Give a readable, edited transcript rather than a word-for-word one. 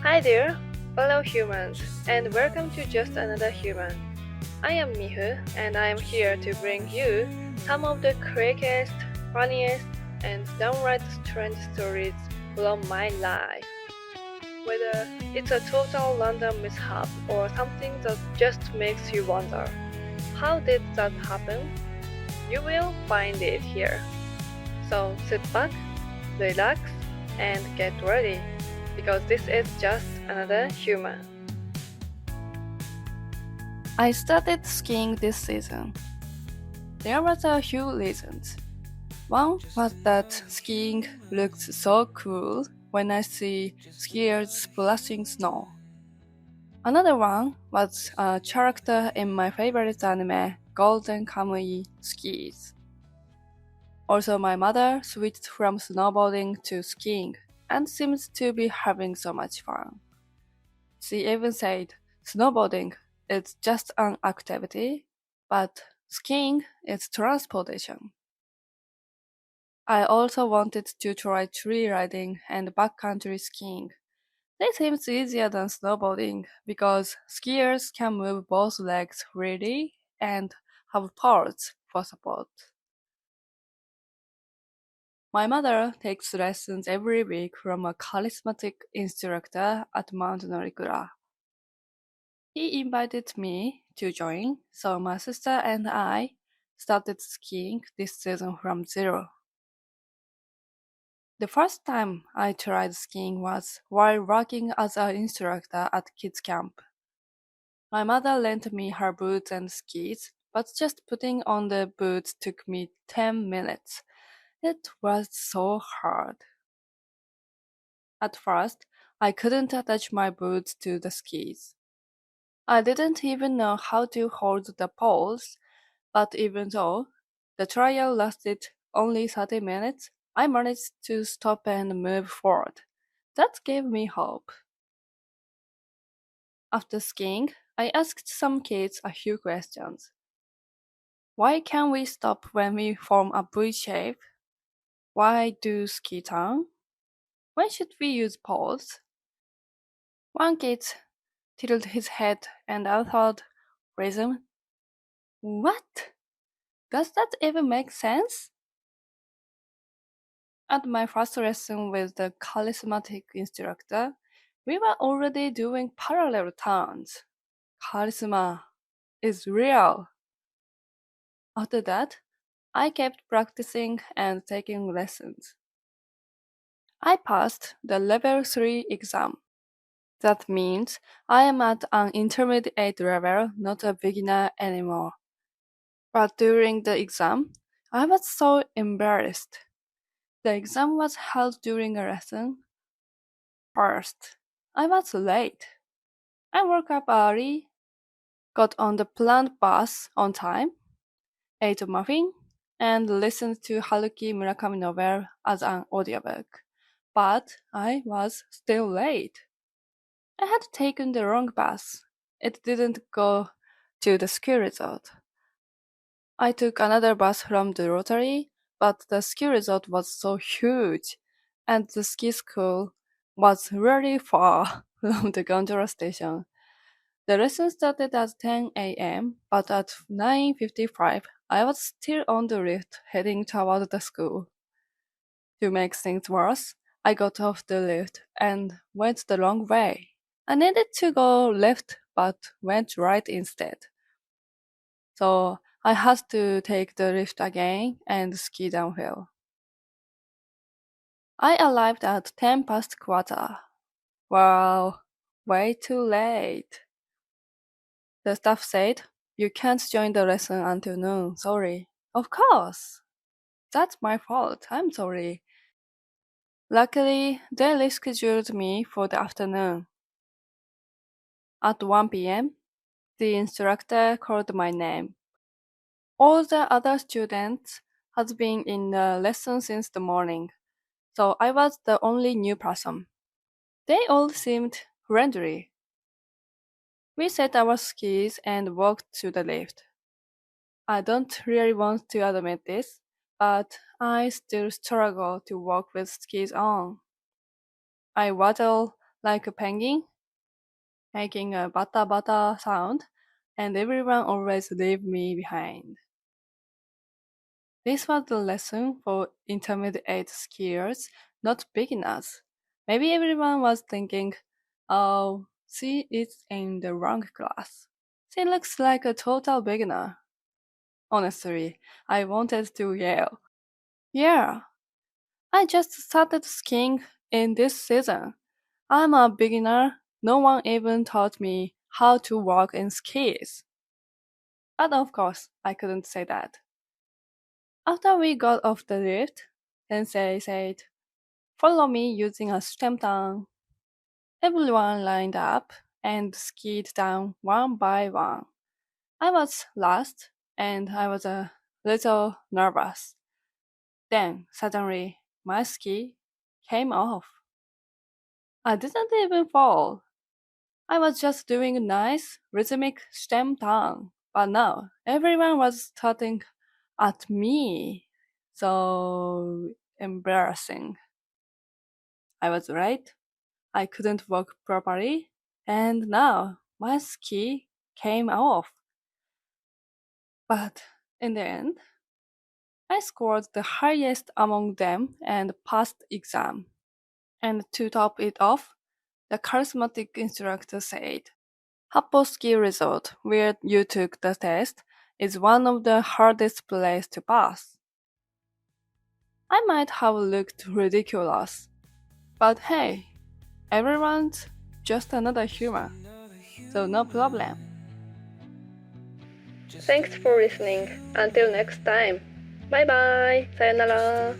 Hi there, fellow humans, and welcome to Just Another Human. I am Mifu, and I am here to bring you some of the craziest, funniest, and downright strange stories from my life. Whether it's a total random mishap or something that just makes you wonder, how did that happen? You will find it here. So sit back, relax, and get ready, because this is just another human. I started skiing this season. There was a few reasons. One was that skiing looks so cool when I see skiers splashing snow. Another one was a character in my favorite anime, Golden Kamuy skis. Also, my mother switched from snowboarding to skiing and seems to be having so much fun. She even said, snowboarding is just an activity, but skiing is transportation. I also wanted to try tree riding and backcountry skiing. They seem easier than snowboarding because skiers can move both legs freely and have poles for support. My mother takes lessons every week from a charismatic instructor at Mount Norikura. He invited me to join, so my sister and I started skiing this season from zero. The first time I tried skiing was while working as an instructor at kids camp. My mother lent me her boots and skis, but just putting on the boots took me 10 minutes. It was so hard. At first, I couldn't attach my boots to the skis. I didn't even know how to hold the poles, but even though the trial lasted only 30 minutes, I managed to stop and move forward. That gave me hope. After skiing, I asked some kids a few questions. Why can we stop when we form a V shape? Why do ski turn? When should we use poles? One kid tilted his head and uttered, "Rhythm? What? Does that even make sense?" At my first lesson with the charismatic instructor, we were already doing parallel turns. Charisma is real. After that, I kept practicing and taking lessons. I passed the level 3 exam. That means I am at an intermediate level, not a beginner anymore. But during the exam, I was so embarrassed. The exam was held during a lesson. First, I was late. I woke up early, got on the planned bus on time, ate a muffin, and listened to Haruki Murakami novel as an audiobook. But I was still late. I had taken the wrong bus. It didn't go to the ski resort. I took another bus from the Rotary, but the ski resort was so huge, and the ski school was really far from the gondola station. The lesson started at 10 a.m., but at 9:55, I was still on the lift heading toward the school. To make things worse, I got off the lift and went the wrong way. I needed to go left, but went right instead. So I had to take the lift again and ski downhill. I arrived at 10 past quarter. Wow, way too late. The staff said, "You can't join the lesson until noon, sorry." Of course! That's my fault, I'm sorry. Luckily, they rescheduled me for the afternoon. At 1 p.m., the instructor called my name. All the other students had been in the lesson since the morning, so I was the only new person. They all seemed friendly. We set our skis and walked to the lift. I don't really want to admit this, but I still struggle to walk with skis on. I waddle like a penguin, making a bata bata sound, and everyone always leave me behind. This was the lesson for intermediate skiers, not beginners. Maybe everyone was thinking, oh, she is in the wrong class. She looks like a total beginner. Honestly, I wanted to yell. Yeah, I just started skiing in this season. I'm a beginner. No one even taught me how to walk in skis. But of course, I couldn't say that. After we got off the lift, Sensei said, follow me using a stem down. Everyone lined up and skied down one by one. I was last and I was a little nervous. Then suddenly my ski came off. I didn't even fall. I was just doing a nice rhythmic stem down. But now everyone was starting at me. So embarrassing. I was right. I couldn't walk properly, and now my ski came off. But in the end, I scored the highest among them and passed exam. And to top it off, the charismatic instructor said, Happo Ski Resort, where you took the test, is one of the hardest places to pass. I might have looked ridiculous, but hey, everyone's just another human, so no problem. Thanks for listening. Until next time. Bye bye. Sayonara.